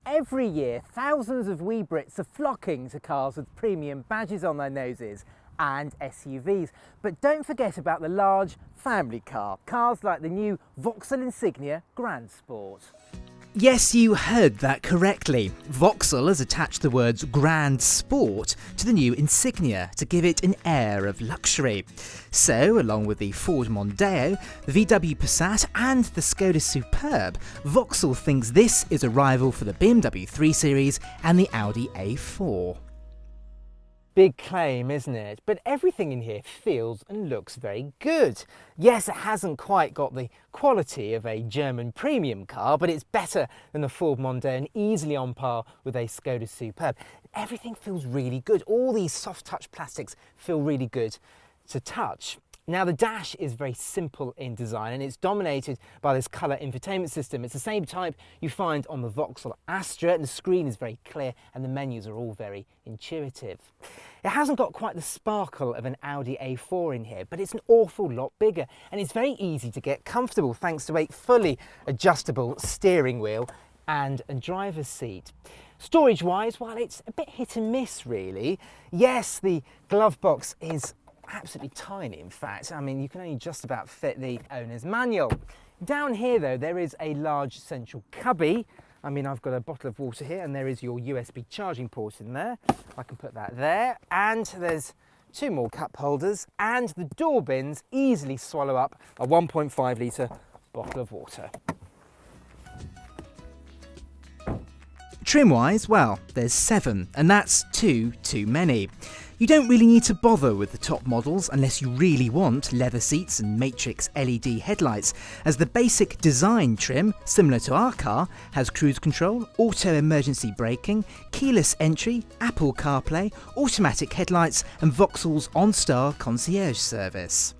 Every year, thousands of wee Brits are flocking to cars with premium badges on their noses and SUVs. But don't forget about the large family car, cars like the new Vauxhall Insignia Grand Sport. Yes, you heard that correctly. Vauxhall has attached the words Grand Sport to the new Insignia to give it an air of luxury. So, along with the Ford Mondeo, the VW Passat and the Skoda Superb, Vauxhall thinks this is a rival for the BMW 3 Series and the Audi A4. Big claim, isn't it? But everything in here feels and looks very good. Yes, it hasn't quite got the quality of a German premium car, but it's better than the Ford Mondeo and easily on par with a Skoda Superb. Everything feels really good. All these soft touch plastics feel really good to touch. Now the dash is very simple in design and it's dominated by this colour infotainment system. It's the same type you find on the Vauxhall Astra, and the screen is very clear and the menus are all very intuitive. It hasn't got quite the sparkle of an Audi A4 in here, but it's an awful lot bigger and it's very easy to get comfortable thanks to a fully adjustable steering wheel and a driver's seat. Storage wise, well, it's a bit hit and miss really. Yes, the glove box is absolutely tiny, in fact. I mean, you can only just about fit the owner's manual. Down here though, there is a large central cubby. I mean, I've got a bottle of water here and there is your USB charging port in there. I can put that there, and there's two more cup holders, and the door bins easily swallow up a 1.5 litre bottle of water. Trim-wise, well, there's 7, and that's 2 too many. You don't really need to bother with the top models unless you really want leather seats and matrix LED headlights, as the basic design trim, similar to our car, has cruise control, auto emergency braking, keyless entry, Apple CarPlay, automatic headlights and Vauxhall's OnStar concierge service.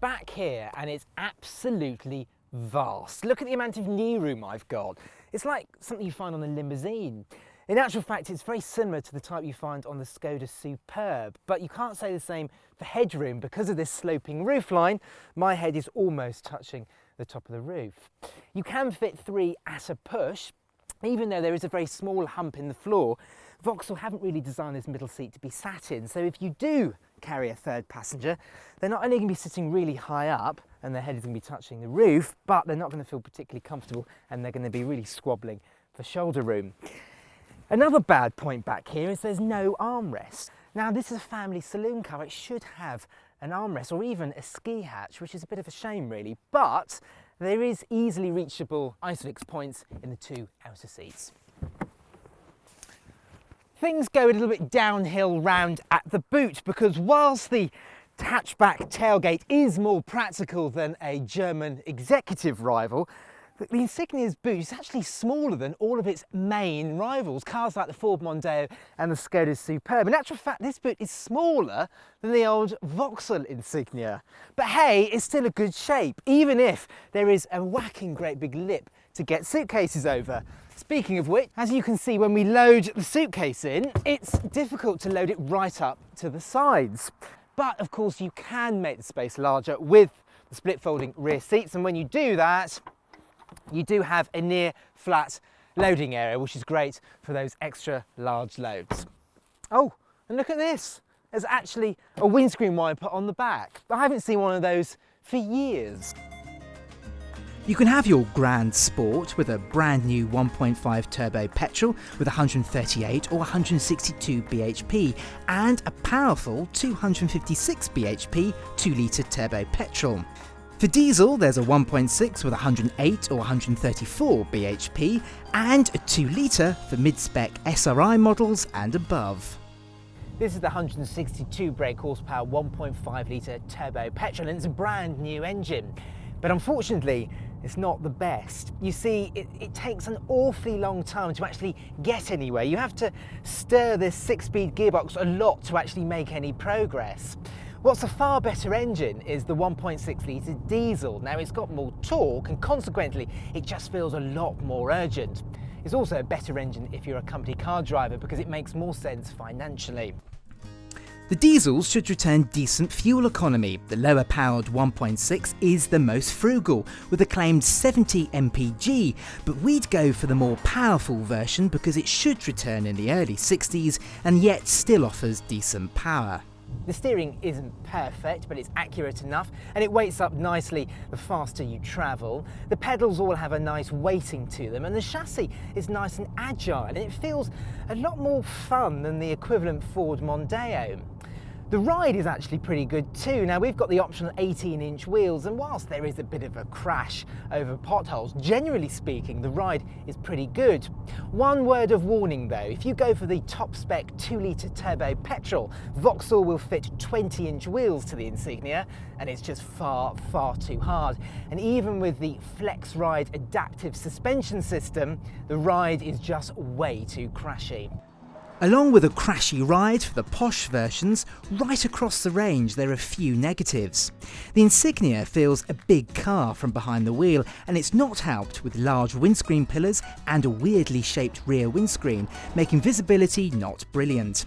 Back here, and it's absolutely vast. Look at the amount of knee room I've got. It's like something you find on a limousine. In actual fact, it's very similar to the type you find on the Skoda Superb, but you can't say the same for headroom because of this sloping roofline. My head is almost touching the top of the roof. You can fit 3 at a push, even though there is a very small hump in the floor. Vauxhall haven't really designed this middle seat to be sat in, so if you do carry a third passenger, they're not only going to be sitting really high up and their head is going to be touching the roof, but they're not going to feel particularly comfortable and they're going to be really squabbling for shoulder room. Another bad point back here is there's no armrest. Now this is a family saloon car, it should have an armrest or even a ski hatch, which is a bit of a shame really, but there is easily reachable ISOFIX points in the 2 outer seats. Things go a little bit downhill round at the boot, because whilst the hatchback tailgate is more practical than a German executive rival, the Insignia's boot is actually smaller than all of its main rivals, cars like the Ford Mondeo and the Skoda Superb. In actual fact, this boot is smaller than the old Vauxhall Insignia. But hey, it's still a good shape, even if there is a whacking great big lip to get suitcases over. Speaking of which, as you can see when we load the suitcase in, it's difficult to load it right up to the sides. But of course you can make the space larger with the split folding rear seats, and when you do that, you do have a near flat loading area, which is great for those extra large loads. Oh, and look at this. There's actually a windscreen wiper on the back. I haven't seen one of those for years. You can have your Grand Sport with a brand new 1.5 turbo petrol with 138 or 162 bhp and a powerful 256 bhp 2-litre turbo petrol. For diesel, there's a 1.6 with 108 or 134 bhp and a 2-litre for mid-spec SRI models and above. This is the 162 brake horsepower 1.5 litre turbo petrol, and it's a brand new engine. But unfortunately, it's not the best. You see, it takes an awfully long time to actually get anywhere. You have to stir this 6-speed gearbox a lot to actually make any progress. What's a far better engine is the 1.6 litre diesel. Now it's got more torque and consequently it just feels a lot more urgent. It's also a better engine if you're a company car driver because it makes more sense financially. The diesels should return decent fuel economy. The lower powered 1.6 is the most frugal, with a claimed 70 mpg, but we'd go for the more powerful version because it should return in the early 60s and yet still offers decent power. The steering isn't perfect, but it's accurate enough, and it weights up nicely the faster you travel. The pedals all have a nice weighting to them, and the chassis is nice and agile, and it feels a lot more fun than the equivalent Ford Mondeo. The ride is actually pretty good too. Now, we've got the optional 18-inch wheels, and whilst there is a bit of a crash over potholes, generally speaking, the ride is pretty good. One word of warning though, if you go for the top spec 2-litre turbo petrol, Vauxhall will fit 20-inch wheels to the Insignia, and it's just far too hard. And even with the Flex Ride adaptive suspension system, the ride is just way too crashy. Along with a crashy ride for the posh versions, right across the range there are few negatives. The Insignia feels a big car from behind the wheel, and it's not helped with large windscreen pillars and a weirdly shaped rear windscreen, making visibility not brilliant.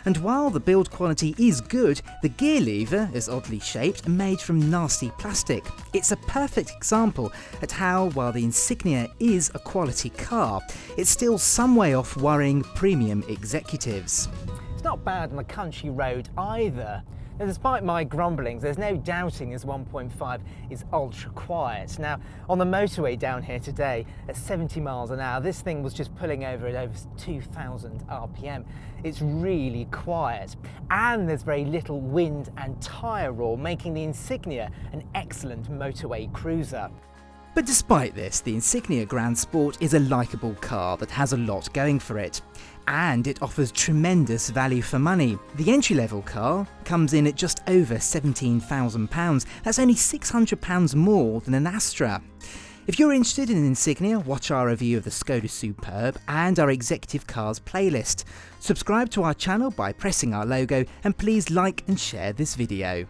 And while the build quality is good, the gear lever is oddly shaped and made from nasty plastic. It's a perfect example at how, while the Insignia is a quality car, it's still some way off worrying premium executives. It's not bad on a country road either. Now, despite my grumblings, there's no doubting this 1.5 is ultra quiet. Now, on the motorway down here today at 70 miles an hour, this thing was just pulling over at over 2,000 RPM. It's really quiet, and there's very little wind and tyre roar, making the Insignia an excellent motorway cruiser. But despite this, the Insignia Grand Sport is a likeable car that has a lot going for it. And it offers tremendous value for money. The entry-level car comes in at just over £17,000. That's only £600 more than an Astra. If you're interested in an Insignia, watch our review of the Skoda Superb and our Executive Cars playlist. Subscribe to our channel by pressing our logo, and please like and share this video.